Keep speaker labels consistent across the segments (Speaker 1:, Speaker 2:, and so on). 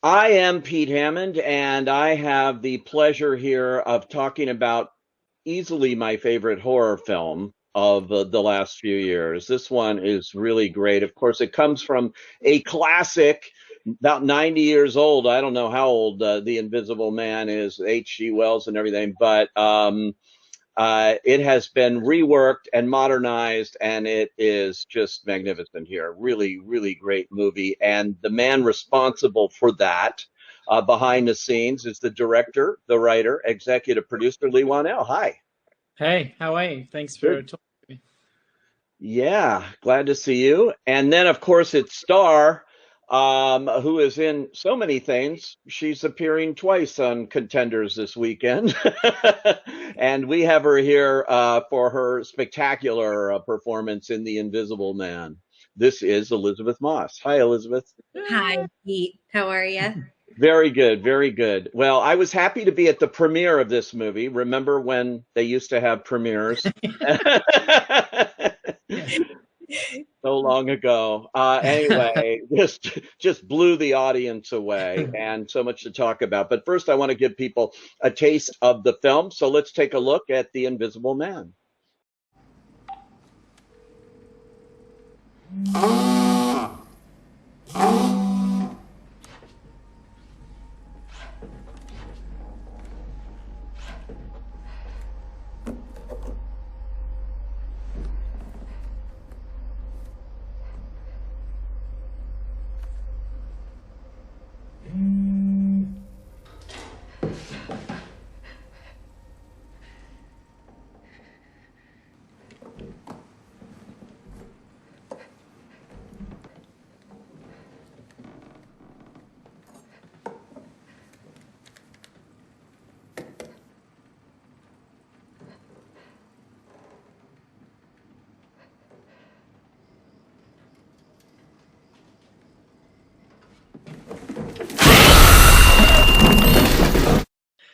Speaker 1: I am Pete Hammond, and I have the pleasure here of talking about easily my favorite horror film of the last few years. This one is really great. Of course, it comes from a classic, about 90 years old. I don't know how old The Invisible Man is, H.G. Wells and everything, but it has been reworked and modernized, and it is just magnificent here. Really, really great movie. And the man responsible for that behind the scenes is the director, the writer, executive producer, Leigh Whannell. Hi.
Speaker 2: Hey, how are you? Thanks for
Speaker 1: Good.
Speaker 2: talking to me.
Speaker 1: Yeah, glad to see you. And then, of course, it's Star, who is in so many things. She's appearing twice on Contenders this weekend. And we have her here for her spectacular performance in The Invisible Man. This is Elisabeth Moss. Hi, Elizabeth.
Speaker 3: Hi, Pete. How are you?
Speaker 1: Very good, very good. Well, I was happy to be at the premiere of this movie. Remember when they used to have premieres?
Speaker 2: Yes.
Speaker 1: So long ago. Anyway, just blew the audience away, and so much to talk about. But first, I want to give people a taste of the film. So let's take a look at The Invisible Man.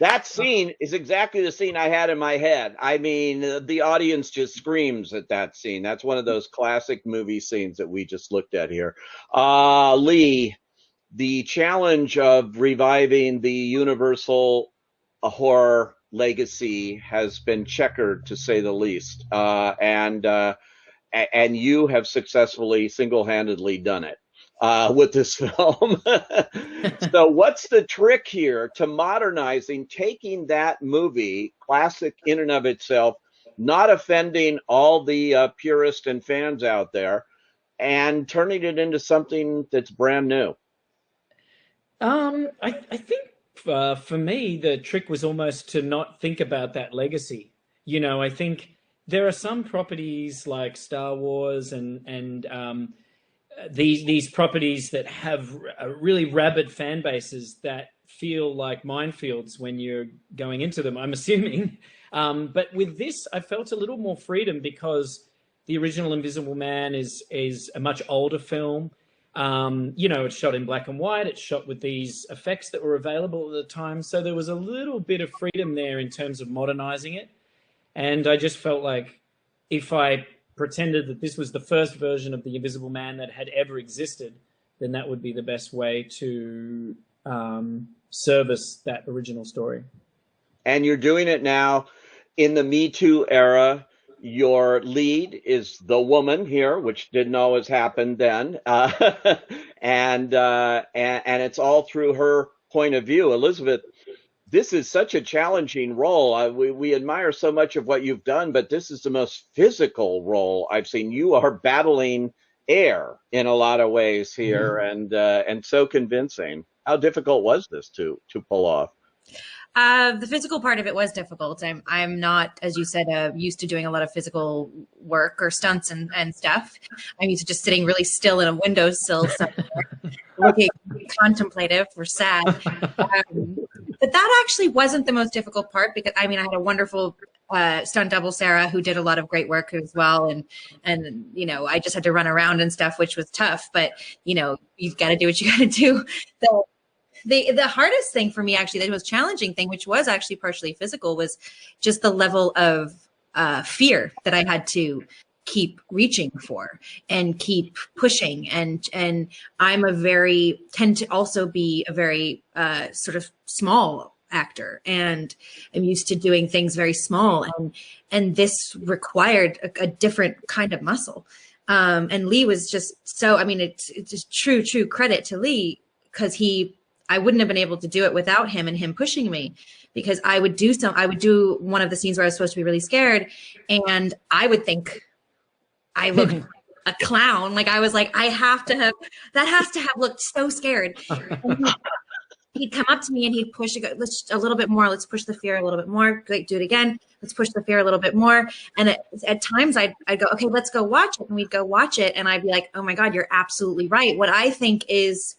Speaker 1: That scene is exactly the scene I had in my head. I mean, the audience just screams at that scene. That's one of those classic movie scenes that we just looked at here. Leigh, the challenge of reviving the Universal horror legacy has been checkered, to say the least. And you have successfully single-handedly done it with this film. So, what's the trick here to modernizing, taking that movie, classic in and of itself, not offending all the purists and fans out there, and turning it into something that's brand new?
Speaker 2: I think for me, the trick was almost to not think about that legacy. I think there are some properties like Star Wars and these properties that have really rabid fan bases that feel like minefields when you're going into them, I'm assuming. But with this, I felt a little more freedom because the original Invisible Man is a much older film. It's shot in black and white. It's shot with these effects that were available at the time. So there was a little bit of freedom there in terms of modernizing it. And I just felt like if I pretended that this was the first version of the Invisible Man that had ever existed, then that would be the best way to service that original story.
Speaker 1: And you're doing it now in the Me Too era. Your lead is the woman here, which didn't always happen then, and it's all through her point of view. Elisabeth, this is such a challenging role. We admire so much of what you've done, but this is the most physical role I've seen. You are battling air in a lot of ways here, and so convincing. How difficult was this to pull off?
Speaker 3: The physical part of it was difficult. I'm not, as you said, used to doing a lot of physical work or stunts and stuff. I'm used to just sitting really still in a windowsill somewhere, looking contemplative or sad. But that actually wasn't the most difficult part because I mean I had a wonderful stunt double, Sarah, who did a lot of great work as well, and I just had to run around and stuff, which was tough. But you've got to do what you got to do. So the hardest thing for me, actually, the most challenging thing, which was actually partially physical, was just the level of fear that I had to keep reaching for and keep pushing. And tend to also be a very sort of small actor, and I'm used to doing things very small, and this required a different kind of muscle. And Leigh was just so, I mean, it's just true credit to Leigh, because I wouldn't have been able to do it without him and him pushing me, because I would do one of the scenes where I was supposed to be really scared, and I would think I looked like a clown. Like I was like, that has to have looked so scared. And he'd come up to me and he'd push, let's a little bit more. Let's push the fear a little bit more. Great, do it again. Let's push the fear a little bit more. And at times I'd go, okay, let's go watch it. And we'd go watch it. And I'd be like, oh my God, you're absolutely right. What I think is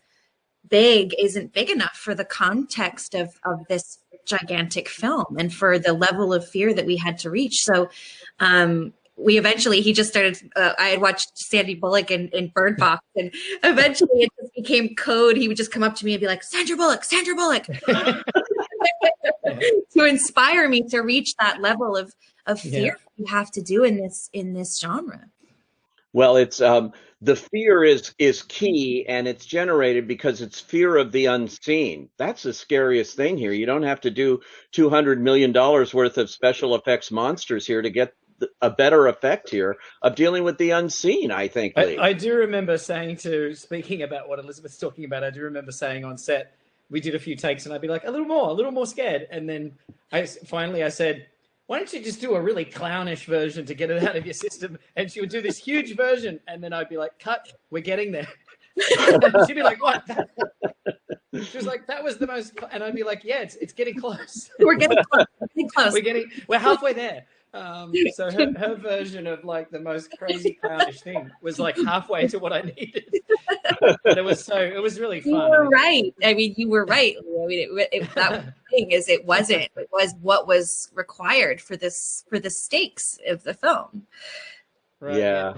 Speaker 3: big isn't big enough for the context of this gigantic film and for the level of fear that we had to reach. So, he just started, I had watched Sandy Bullock in Bird Box, and eventually it just became code. He would just come up to me and be like, Sandra Bullock, to inspire me to reach that level of fear you have to do in this genre.
Speaker 1: Well, it's the fear is key, and it's generated because it's fear of the unseen. That's the scariest thing here. You don't have to do $200 million worth of special effects monsters here to get a better effect here of dealing with the unseen, I think.
Speaker 2: I do remember speaking about what Elisabeth's talking about, I do remember saying on set, we did a few takes and I'd be like, a little more scared. And then I said, why don't you just do a really clownish version to get it out of your system? And she would do this huge version. And then I'd be like, cut, we're getting there. She'd be like, what? She was like, that was the most, and I'd be like, yeah, it's getting close.
Speaker 3: We're getting close.
Speaker 2: We're halfway there. So her version of like the most crazy clownish thing was like halfway to what I needed. But it was really fun.
Speaker 3: You were right. I mean, you were right. I mean, that thing is, it was what was required for the stakes of the film.
Speaker 1: Right. Yeah.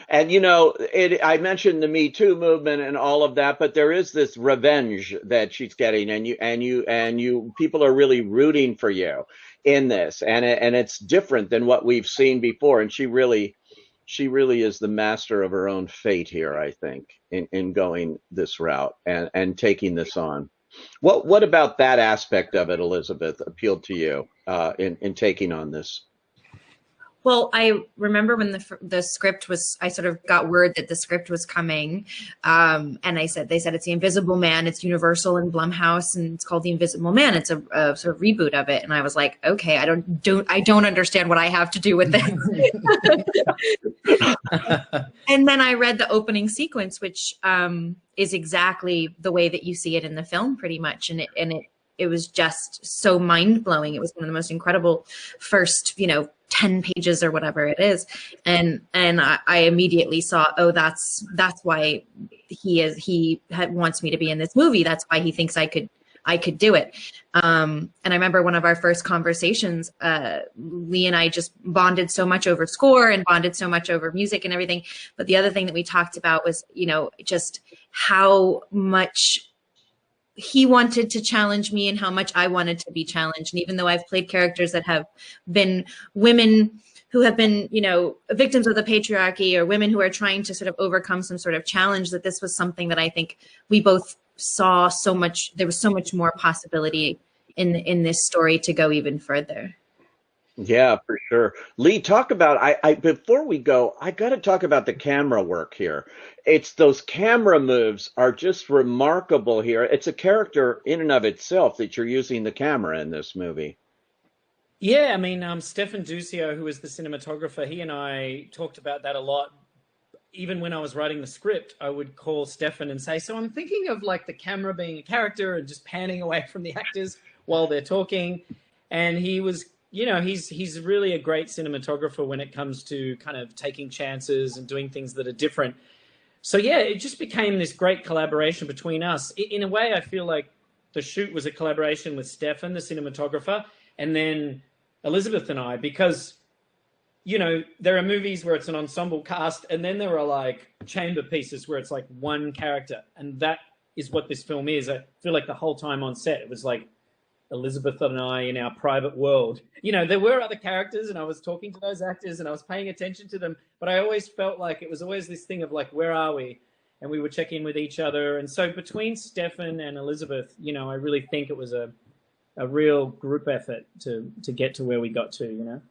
Speaker 1: And, you know, I mentioned the Me Too movement and all of that, but there is this revenge that she's getting, and you people are really rooting for you in this, and it's different than what we've seen before. And she really is the master of her own fate here, I think, in going this route and taking this on. What about that aspect of it, Elisabeth, appealed to you in taking on this?
Speaker 3: Well, I remember when the script was, I sort of got word that the script was coming, and they said it's The Invisible Man. It's Universal and Blumhouse, and it's called The Invisible Man. It's a sort of reboot of it, and I was like, okay, I don't understand what I have to do with this. And then I read the opening sequence, which is exactly the way that you see it in the film, pretty much, and it was just so mind blowing. It was one of the most incredible first, 10 pages or whatever it is. And I immediately saw, oh, that's why he wants me to be in this movie. That's why he thinks I could do it. And I remember one of our first conversations, Leigh and I just bonded so much over score and bonded so much over music and everything. But the other thing that we talked about was, just how much he wanted to challenge me and how much I wanted to be challenged. And even though I've played characters that have been women who have been, victims of the patriarchy, or women who are trying to sort of overcome some sort of challenge, that this was something that I think we both saw so much. There was so much more possibility in this story to go even further.
Speaker 1: Yeah, for sure. Leigh, talk about, before we go, I got to talk about the camera work here. It's those camera moves are just remarkable here. It's a character in and of itself that you're using the camera in this movie.
Speaker 2: Yeah, I mean, Stefan Ducio, who is the cinematographer, he and I talked about that a lot. Even when I was writing the script, I would call Stefan and say, so I'm thinking of like the camera being a character and just panning away from the actors while they're talking. And he was, he's really a great cinematographer when it comes to kind of taking chances and doing things that are different. So yeah, it just became this great collaboration between us. In a way, I feel like the shoot was a collaboration with Stefan, the cinematographer, and then Elisabeth and I, because, there are movies where it's an ensemble cast, and then there are like chamber pieces where it's like one character. And that is what this film is. I feel like the whole time on set, it was like Elisabeth and I in our private world. You know, there were other characters, and I was talking to those actors, and I was paying attention to them, but I always felt like it was always this thing of like, where are we? And we would check in with each other. And so between Stefan and Elisabeth, you know, I really think it was a real group effort to get to where we got to, you know.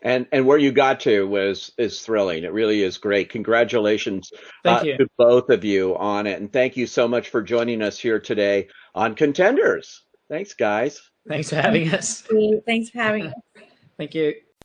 Speaker 1: And where you got to is thrilling. It really is great. Congratulations
Speaker 2: Thank you.
Speaker 1: to both of you on it. And thank you so much for joining us here today on Contenders. Thanks, guys.
Speaker 2: Thanks for having us.
Speaker 3: Thanks for having us.
Speaker 2: Thank you.